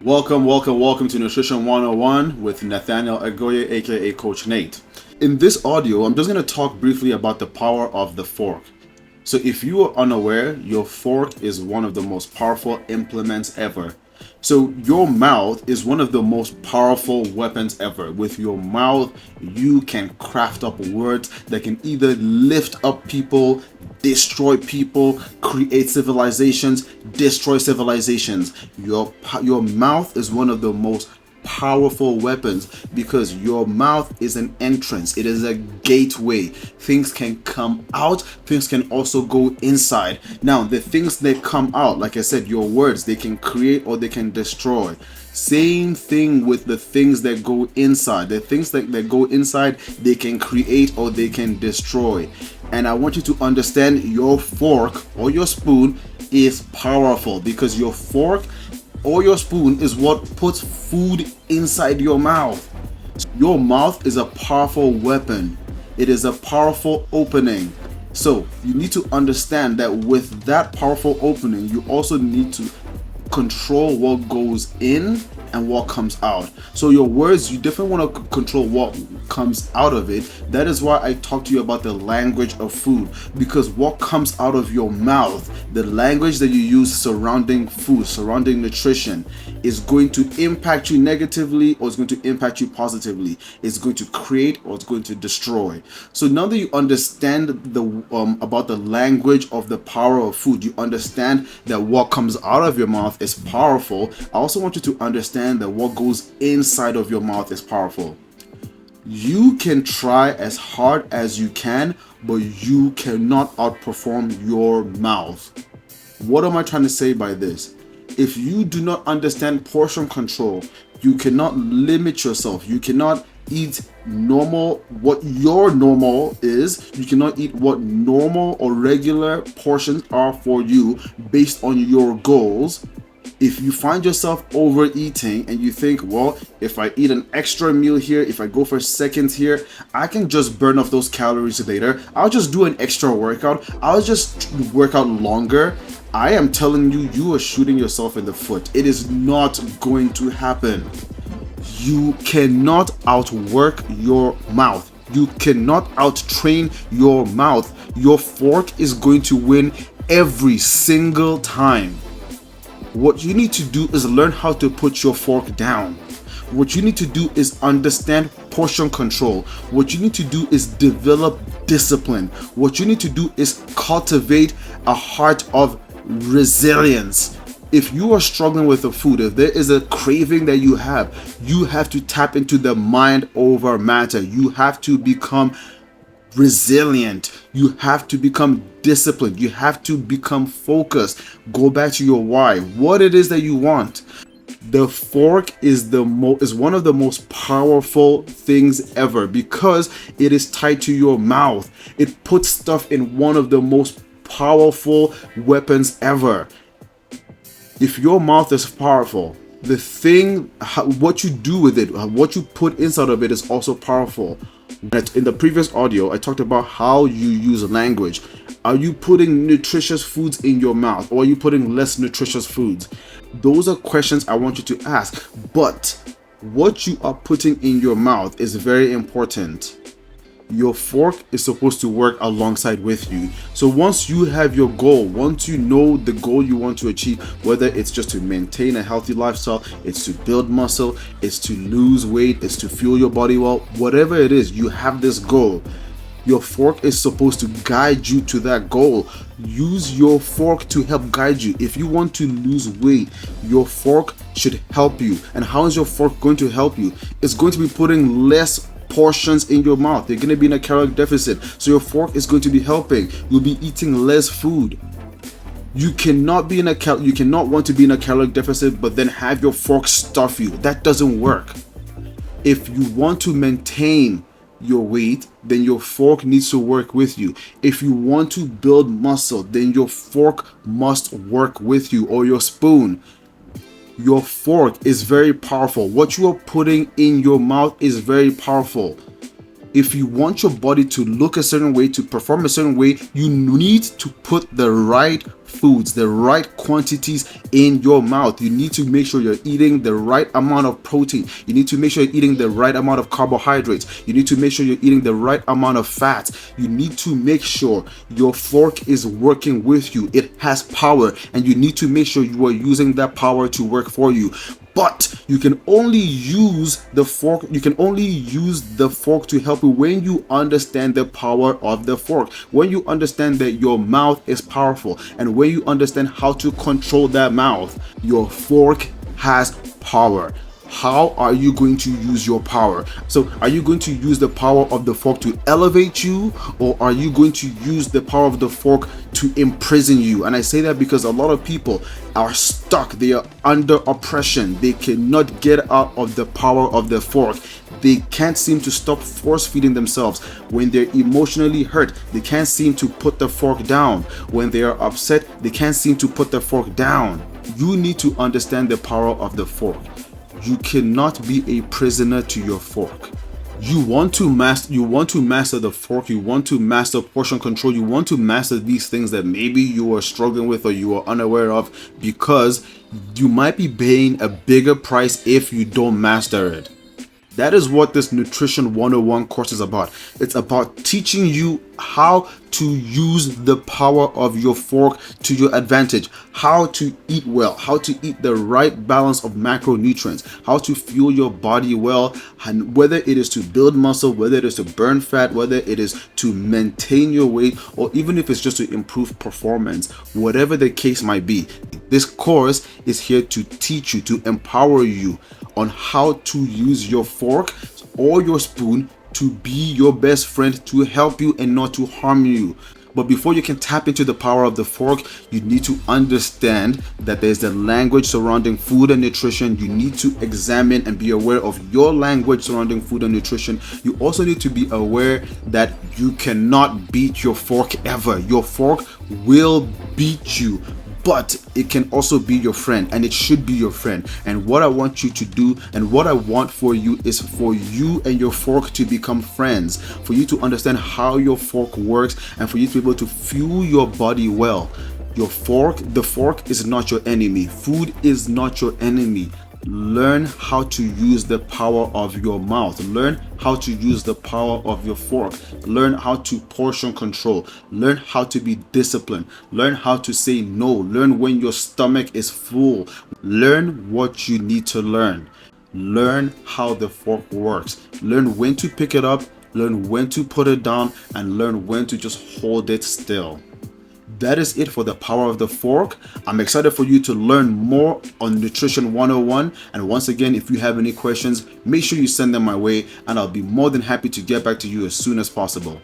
Welcome to Nutrition 101 with Nathaniel Agoye, aka Coach Nate. In this audio, I'm just going to talk briefly about the power of the fork. So, if you are unaware, your fork is one of the most powerful implements ever. So, your mouth is one of the most powerful weapons ever. With your mouth, you can craft up words that can either lift up people, destroy people, create civilizations, destroy civilizations. Your mouth is one of the most powerful weapons because your mouth is an entrance, it is a gateway. Things can come out, things can also go inside. Now, the things that come out, like I said, your words, they can create or they can destroy. Same thing with the things that go inside. The things that go inside, they can create or they can destroy. And I want you to understand your fork or your spoon is powerful because your fork or your spoon is what puts food inside your mouth. Your mouth is a powerful weapon. It is a powerful opening. So you need to understand that with that powerful opening, you also need to control what goes in and what comes out. So your words, you definitely want to control what comes out of it. That is why I talk to you about the language of food, because what comes out of your mouth, the language that you use surrounding food, surrounding nutrition, is going to impact you negatively or it's going to impact you positively. It's going to create or it's going to destroy. So now that you understand about the language of the power of food, you understand that what comes out of your mouth is powerful. I also want you to understand that what goes inside of your mouth is powerful. You can try as hard as you can, but you cannot outperform your mouth. What am I trying to say by this? If you do not understand portion control, you cannot limit yourself. You cannot eat what your normal is. You cannot eat what normal or regular portions are for you based on your goals. If you find yourself overeating and you think, well, if I eat an extra meal here, if I go for seconds here, I can just burn off those calories later. I'll just do an extra workout. I'll just work out longer. I am telling you, you are shooting yourself in the foot. It is not going to happen. You cannot outwork your mouth. You cannot outtrain your mouth. Your fork is going to win every single time. What you need to do is learn how to put your fork down. What you need to do is understand portion control. What you need to do is develop discipline. What you need to do is cultivate a heart of resilience. If you are struggling with the food, if there is a craving that you have to tap into the mind over matter. You have to become resilient. You have to become disciplined. You have to become focused. Go back to your why. What it is that you want. The fork is one of the most powerful things ever because it is tied to your mouth. It puts stuff in one of the most powerful weapons ever. If your mouth is powerful, what you do with it, what you put inside of it is also powerful. In the previous audio, I talked about how you use language. Are you putting nutritious foods in your mouth or are you putting less nutritious foods? Those are questions I want you to ask. But what you are putting in your mouth is very important. Your fork is supposed to work alongside with you. So once you have your goal, once you know the goal you want to achieve, whether it's just to maintain a healthy lifestyle, it's to build muscle, it's to lose weight, it's to fuel your body well, whatever it is, you have this goal. Your fork is supposed to guide you to that goal. Use your fork to help guide you. If you want to lose weight, your fork should help you. And how is your fork going to help you? It's going to be putting less portions in your mouth. You're going to be in a caloric deficit, so your fork is going to be helping. You'll be eating less food. You cannot want to be in a caloric deficit but then have your fork stuff you. That doesn't work. If you want to maintain your weight, then your fork needs to work with you. If you want to build muscle, then your fork must work with you, or your spoon. Your fork is very powerful. What you are putting in your mouth is very powerful. If you want your body to look a certain way, to perform a certain way, you need to put the right foods, the right quantities in your mouth. You need to make sure you're eating the right amount of protein. You need to make sure you're eating the right amount of carbohydrates. You need to make sure you're eating the right amount of fat. You need to make sure your fork is working with you. It has power, and you need to make sure you are using that power to work for you. But you can only use the fork. You can only use the fork to help you when you understand the power of the fork. When you understand that your mouth is powerful, and when you understand how to control that mouth, your fork has power. How are you going to use your power? So are you going to use the power of the fork to elevate you, or are you going to use the power of the fork to imprison you? And I say that because a lot of people are stuck. They are under oppression. They cannot get out of the power of the fork. They can't seem to stop force feeding themselves. When they're emotionally hurt, they can't seem to put the fork down. When they are upset, they can't seem to put the fork down. You need to understand the power of the fork. You cannot be a prisoner to your fork. You want to master the fork. You want to master portion control. You want to master these things that maybe you are struggling with or you are unaware of, because you might be paying a bigger price if you don't master it. That is what this Nutrition 101 course is about. It's about teaching you how to use the power of your fork to your advantage, how to eat well, how to eat the right balance of macronutrients, how to fuel your body well, and whether it is to build muscle, whether it is to burn fat, whether it is to maintain your weight, or even if it's just to improve performance, whatever the case might be. This course is here to teach you, to empower you on how to use your fork or your spoon to be your best friend, to help you and not to harm you. But before you can tap into the power of the fork, you need to understand that there's the language surrounding food and nutrition. You need to examine and be aware of your language surrounding food and nutrition. You also need to be aware that you cannot beat your fork ever. Your fork will beat you, but it can also be your friend, and it should be your friend. And what I want you to do, and what I want for you, is for you and your fork to become friends, for you to understand how your fork works, and for you to be able to fuel your body well. The fork is not your enemy. Food is not your enemy. Learn how to use the power of your mouth. Learn how to use the power of your fork. Learn how to portion control. Learn how to be disciplined. Learn how to say no. Learn when your stomach is full. Learn what you need to learn. Learn how the fork works. Learn when to pick it up. Learn when to put it down, and learn when to just hold it still. That is it for the power of the fork. I'm excited for you to learn more on Nutrition 101. And once again, if you have any questions, make sure you send them my way, and I'll be more than happy to get back to you as soon as possible.